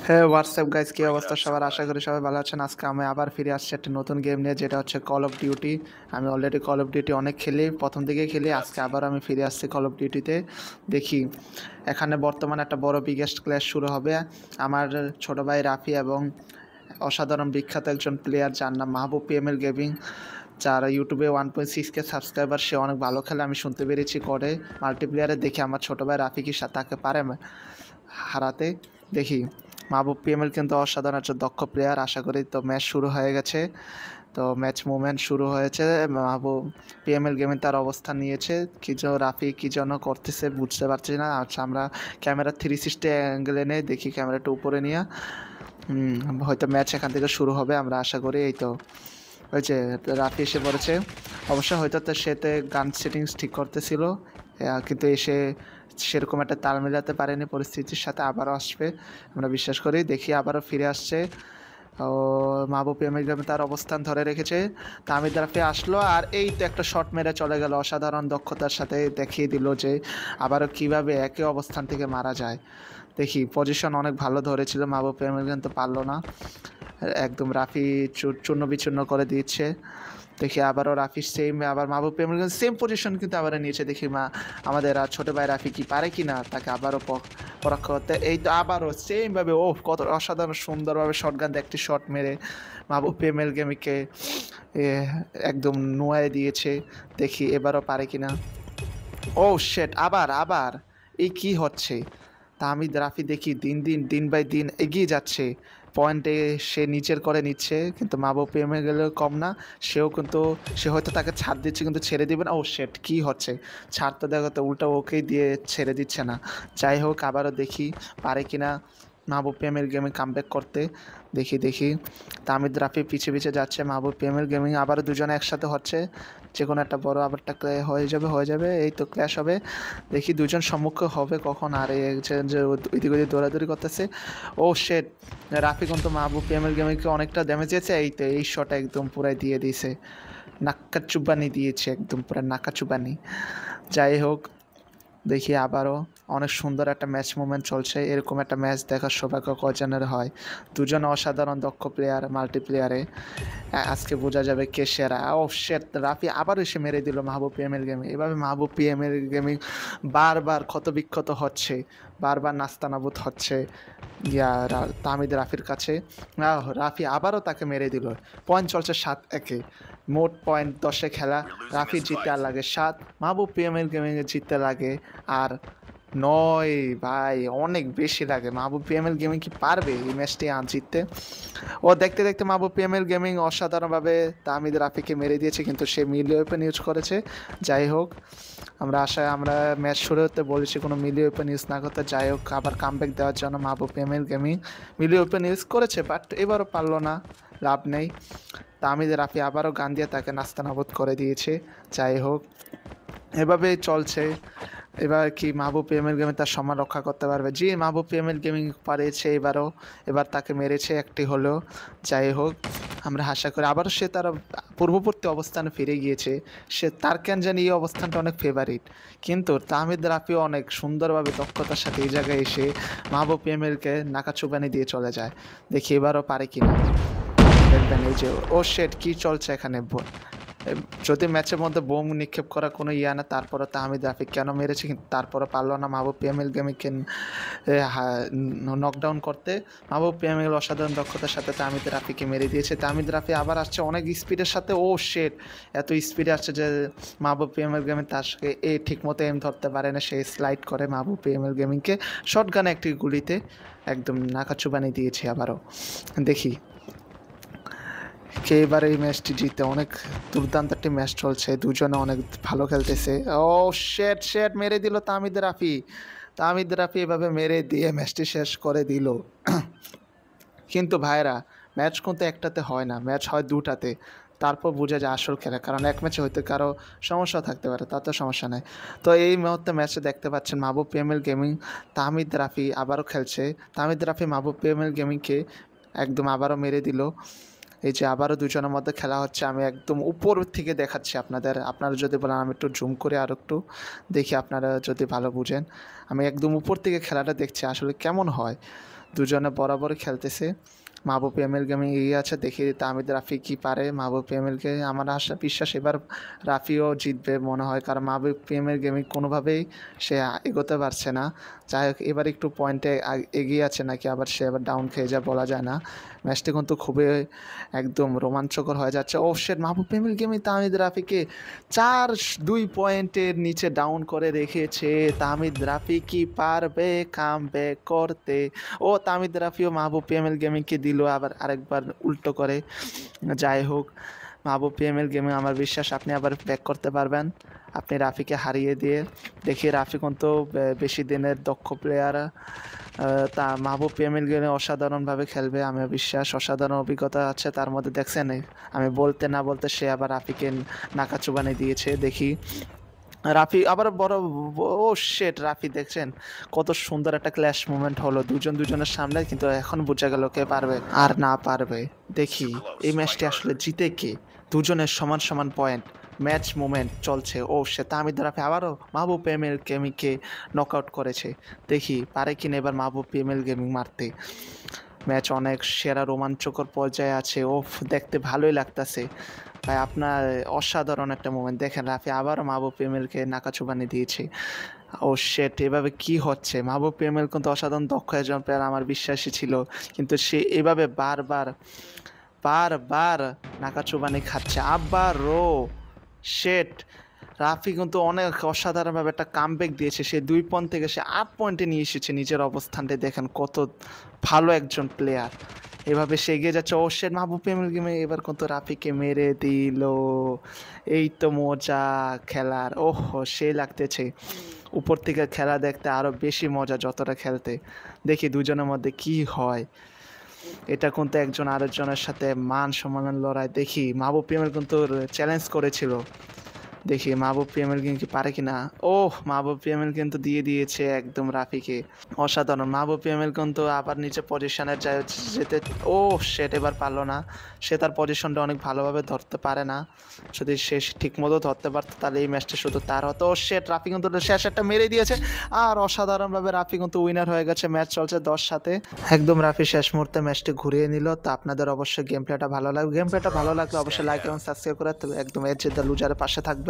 হ্যাঁ, WhatsApp guys, কি অবস্থা সবার? আশা করি সবাই ভালো আছেন। আজকে আমি আবার ফিরে আসছি একটা নতুন গেম নিয়ে, যেটা হচ্ছে কল অফ ডিউটি। আমি অলরেডি কল অফ ডিউটি অনেক খেলি, প্রথম দিকেই খেলি। আজকে আবার আমি ফিরে আসছি কল অফ ডিউটিতে। দেখি, এখানে বর্তমানে একটা বড় বিগেস্ট ক্ল্যাশ শুরু হবে। আমার ছোট ভাই রাফি এবং অসাধারণ বিখ্যাত একজন প্লেয়ার যার নাম মাহবুব পিএমএল গেমিং, যার ইউটিউবে 1.6K সাবস্ক্রাইবার। সে অনেক ভালো খেলে, আমি শুনতে পেরেছি করে মাল্টিপ্লেয়ারে। দেখি আমার ছোট ভাই রাফি কি তাকে পারে হারাতে। দেখি, মাহবুব পিএমএল কিন্তু অসাধারণ একজন দক্ষ প্লেয়ার। আশা করি তো ম্যাচ শুরু হয়ে গেছে। তো ম্যাচ মুভমেন্ট শুরু হয়েছে। মাহবুব পিএমএল গেমে তার অবস্থান নিয়েছে। কি যেন রাফি কি যেন করতেছে বুঝতে পারছি না। আচ্ছা, আমরা ক্যামেরা 360 অ্যাঙ্গেলে নেই, দেখি ক্যামেরাটা উপরে নিয়ে। হয়তো ম্যাচ এখান থেকে শুরু হবে আমরা আশা করি। এই তো ওই যে রাফি এসে পড়েছে। অবশ্য হয়তো তার সেতে গান সেটিংস ঠিক করতেছিল, কিন্তু এসে সেরকম একটা তাল মেলাতে পারেনি পরিস্থিতির সাথে। আবারও আসবে আমরা বিশ্বাস করি। দেখি আবারও ফিরে আসছে। ও, মাহবুব পিএমএল গেমে তার অবস্থান ধরে রেখেছে। তামিদ রাফি আসলো আর এই তো একটা শট মেরে চলে গেল। অসাধারণ দক্ষতার সাথে দেখিয়ে দিল যে আবারও কিভাবে একই অবস্থান থেকে মারা যায়। দেখি, পজিশন অনেক ভালো ধরেছিল মাহবুব পিএমএল, কিন্তু পারলো না। একদম রাফি চূর্ণ বিচূর্ণ করে দিচ্ছে। দেখি আবারও রাফি সেম, আবার মাহবুব পিএমএল সেম পজিশন কিন্তু আবার নিয়েছে। দেখি আমাদের ছোটো ভাই রাফি কি পারে কি না তাকে আবারও পরোক্ষ করতে। এই তো আবারও সেমভাবে, ও কত অসাধারণ সুন্দরভাবে শটগান একটি শট মেরে মাহবুব পিএমএল গেমিংকে একদম নোয়ায় দিয়েছে। দেখি এবারও পারে কি না। ও শেট, আবার আবার এই কি হচ্ছে? তাহমিদ রাফি দেখি দিন বাই দিন এগিয়ে যাচ্ছে পয়েন্টে। সে নিচের করে নিচ্ছে, কিন্তু মাহবুব পেমে গেলেও কম না। সে হয়তো তাকে ছাড় দিচ্ছে, কিন্তু ছেড়ে দিবে না। ও শেট, কি হচ্ছে? ছাড়তে দেখো তো উল্টা ওকেই দিয়ে ছেড়ে দিচ্ছে না। যাই হোক, আবারও দেখি পারে কিনা মাহবুব পিএমএল গেমিং কামব্যাক করতে। দেখি তামিদ রাফি পিছে যাচ্ছে। মাহবুব পিএমএল গেমিং আবারও দুজনে একসাথে হচ্ছে। যে কোনো একটা বড় আবারটা হয়ে যাবে। এই তো ক্ল্যাশ হবে। দেখি দুজন সম্মুখ হবে কখন। আর এই যে ওইদিকে দৌড়াদৌড়ি করতেছে। ও শেট, রাফি কিন্তু মাহবুব পিএমএল গেমিংকে অনেকটা ড্যামেজ দিয়েছে। এই তো এই শট একদম পুরাই দিয়ে দিয়েছে, নাক্কা চুবানি দিয়েছে, একদম পুরো নাক্কা চুবানি। যাই হোক, দেখি আবারও অনেক সুন্দর একটা ম্যাচ মুভমেন্ট চলছে। এরকম একটা ম্যাচ দেখার সৌভাগ্য কজনের হয়? দুজন অসাধারণ দক্ষ প্লেয়ার মাল্টিপ্লেয়ারে। আজকে বোঝা যাবে কে সেরা। ও শেট, রাফি আবার এসে মেরে দিল মাহবুব পিএমএল গেমিং। এভাবে মাহবুব পিএমএল গেমিং বারবার ক্ষতবিক্ষত হচ্ছে, বারবার নাস্তানাবুদ হচ্ছে তাহমিদ রাফির কাছে। রাফি আবারও তাকে মেরে দিল। পয়েন্ট চলছে 7-1। মোট পয়েন্ট 10-এ খেলা। রাফি জিততে আর লাগে 7, মাহবুব পিএমএল গেমিংয়ে জিততে লাগে আর 9। ভাই, অনেক বেশি লাগে। মাহবুব পিএমএল গেমিং কি পারবে এই ম্যাচটি জিততে? ও দেখতে দেখতে মাহবুব পিএমএল গেমিং অসাধারণভাবে তাহমিদ রাফিকে মেরে দিয়েছে, কিন্তু সে মিলি ওয়েপন ইউজ করেছে। যাই হোক, আমরা ম্যাচ শুরু হতে বলেছি কোনো মিলি ওয়েপন ইউজ না করতে। যাই হোক, আবার কামব্যাক দেওয়ার জন্য মাহবুব পিএমএল গেমিং মিলি ওয়েপন ইউজ করেছে, বাট এবারও পারলো না। লাভ নেই। তাহমিদ রাফি আবারও গান দিয়ে তাকে নাস্তানাবুদ করে দিয়েছে। যাই হোক, এভাবেই চলছে। এবার কি মাহবুব পিএমএল গেমিং তার সম্মান রক্ষা করতে পারবে? জি, মাহবুব পিএমএল গেমিং পারেছে এবার তাকে মেরেছে একটি হলেও। যাই হোক, আমরা আশা করি আবারও সে তার পূর্ববর্তী অবস্থানে ফিরে গিয়েছে। তার কেন জানি এই অবস্থানটা অনেক ফেভারিট, কিন্তু তাহমিদ রাফিও অনেক সুন্দরভাবে দক্ষতার সাথে এই জায়গায় এসে মাহবুব পিএমএলকে নাকাচুবানি দিয়ে চলে যায়। দেখি এবারও পারে কিনা। দেখবেন এই যে, ও শেট, কি চলছে এখানে? যদি ম্যাচের মধ্যে বোম নিক্ষেপ করা কোনো না, তারপরে তাহমিদ রাফি কেন মেরেছে, কিন্তু তারপরে পারলো না মাহবুব পিএমএল গেমিংকে নকডাউন করতে। মাহবুব পিএমএল অসাধারণ দক্ষতার সাথে তাহমিদ রাফিকে মেরে দিয়েছে। তাহমিদ রাফি আবার আসছে অনেক স্পিডের সাথে। ও শেট, এত স্পিডে আসছে যে মাহবুব পিএমএল গেমিং তার সাথে ঠিক মতো এম ধরতে পারে না। সে স্লাইড করে মাহবুব পিএমএল গেমিংকে শটগানে একটি গুলিতে একদম নাকাচুবানি দিয়েছে আবারও। দেখি কে এবার এই ম্যাচটি জিতে। অনেক দুর্দান্ত একটি ম্যাচ চলছে, দুজনে অনেক ভালো খেলতেছে। ও শেট, মেরে দিল তাহমিদ রাফি এভাবে মেরে দিয়ে ম্যাচটি শেষ করে দিল। কিন্তু ভাইরা, ম্যাচ কিন্তু একটাতে হয় না, ম্যাচ হয় দুটাতে। তারপর বোঝা যায় আসল খেলা, কারণ এক ম্যাচে হয়তো কারো সমস্যা থাকতে পারে, তাতে সমস্যা নেই। তো এই মুহূর্তে ম্যাচে দেখতে পাচ্ছেন মাহবুব পিএমএল গেমিং তাহমিদ রাফি আবারও খেলছে। তাহমিদ রাফি মাহবুব পিএমএল গেমিংকে একদম আবারও মেরে দিল। এই যে আবারও দুজনের মধ্যে খেলা হচ্ছে। আমি একদম উপর থেকে দেখাচ্ছি আপনারা যদি বলেন আমি একটু জুম করে আর একটু দেখি, আপনারা যদি ভালো বুঝেন। আমি একদম উপর থেকে খেলাটা দেখছি আসলে কেমন হয়। দুজনে বরাবর খেলতেছে। মাহবুব এমএল গেমিং এগিয়ে আছে, দেখি তাহমিদ রাফি কি পারে। মাহবুব এমএলকে আমার আশা বিশ্বাস এবার রাফিও জিতবে মনে হয়, কারণ মাহবুব এমএল গেমিং কোনোভাবেই সে এগোতে পারছে না। যাই হোক এবার একটু পয়েন্টে এগিয়ে আছে নাকি আবার সে আবার ডাউন খেয়ে যায় বলা যায় না। ম্যাচটি কিন্তু খুবই একদম রোমাঞ্চকর হয়ে যাচ্ছে। ও শেট, মাহবুব এমএল গেমিং তাহমিদ রাফিকে 4-2 পয়েন্টের নিচে ডাউন করে রেখেছে। তাহমিদ রাফি কি পারবে কামব্যাক করতে? ও তাহমিদ রাফিও মাহবুব এমএল গেমিংকে দিল আবার আরেকবার উল্টো করে। যাই হোক মাহবুব এমএল গেমিং আমার বিশ্বাস আপনি আবার ব্যাক করতে পারবেন, আপনি রাফিকে হারিয়ে দিয়ে। দেখি রাফি কিন্তু বেশি দিনের দক্ষ প্লেয়ার, তা মাহবুব এমএল গেমিং অসাধারণভাবে খেলবে আমি বিশ্বাস। অসাধারণ অভিজ্ঞতা আছে তার মধ্যে, দেখছেন আমি বলতে না বলতে সে আবার রাফিকে নাকাচুবানি দিয়েছে। দেখি রাফি আবার বড়, ও শেট, রাফি দেখছেন কত সুন্দর একটা ক্ল্যাশ মুভমেন্ট হলো দুজনের সামনে, কিন্তু এখন বোঝা গেল কে পারবে আর না পারবে। দেখি এই ম্যাচটি আসলে জিতে কে, দুজনের সমান সমান পয়েন্ট, ম্যাচ মুভমেন্ট চলছে। ও সে তাহমিদ রাফি আবারও মাহবুব এমএল গেমিংকে নকআউট করেছে। দেখি পারে কিনা এবার মাহবুব এমএল গেমিং মারতে। ম্যাচ অনেক সেরা রোমাঞ্চকর পর্যায়ে আছে। ও দেখতে ভালোই লাগতেছে ভাই, আপনার অসাধারণ একটা মোমেন্ট। দেখেন রাফি আবারও মাহবুব এমএলকে নাকাচুবানি দিয়েছে। ও শেট, এভাবে কি হচ্ছে? মাহবুব এমএল কিন্তু অসাধারণ দক্ষ একজন প্লেয়ার আমার বিশ্বাসী ছিল, কিন্তু সে এভাবে বারবার বারবার নাকাচুবানি খাচ্ছে আবারও। শেট, রাফি কিন্তু অনেক অসাধারণভাবে একটা কামব্যাক দিয়েছে। সে 2 পয়েন্ট থেকে সে 8 পয়েন্টে নিয়ে এসেছে নিজের অবস্থানটা। দেখেন কত ভালো একজন প্লেয়ার, এভাবে সে এগিয়ে যাচ্ছে। ও শেট, মাহবুব এমএল গেমে এবার কিন্তু রাফিকে মেরে দিল। এই তো মজা খেলার, ওহো সেই লাগতেছে। উপর থেকে খেলা দেখতে আরও বেশি মজা যতটা খেলতে। দেখি দুজনের মধ্যে কি হয়। এটা কিন্তু একজন আরেকজনের সাথে মান সম্মানের লড়াই। দেখি মাহবুব এমএল কিন্তু চ্যালেঞ্জ করেছিল, দেখি মাহবুব এমএল কি পারে কিনা। ওহ, মাহবুব এমএল কিন্তু দিয়ে দিয়েছে একদম রাফিকে। অসাধারণ। মাহবুব এমএল কিন্তু আবার নিচে পজিশনে যেতে, ও সেট এবার পারলো না। সে তার পজিশনটা অনেক ভালোভাবে ধরতে পারে না, যদি সে ঠিকমতো ধরতে পারতো তাহলে এই ম্যাচটা শুধু তার হতো। ও সেট, রাফি কিন্তু শেষ একটা মেরে দিয়েছে আর অসাধারণভাবে রাফি কিন্তু উইনার হয়ে গেছে। ম্যাচ চলছে 10-7, একদম রাফি শেষ মুহূর্তে ম্যাচটি ঘুরিয়ে নিল। তো আপনাদের অবশ্যই গেম প্লেটা ভালো লাগবে, গেম প্লেটা ভালো লাগলে অবশ্যই লাইক এবং সাবস্ক্রাইব করে একদম এজ দ্য লুজারের পাশে থাকবে।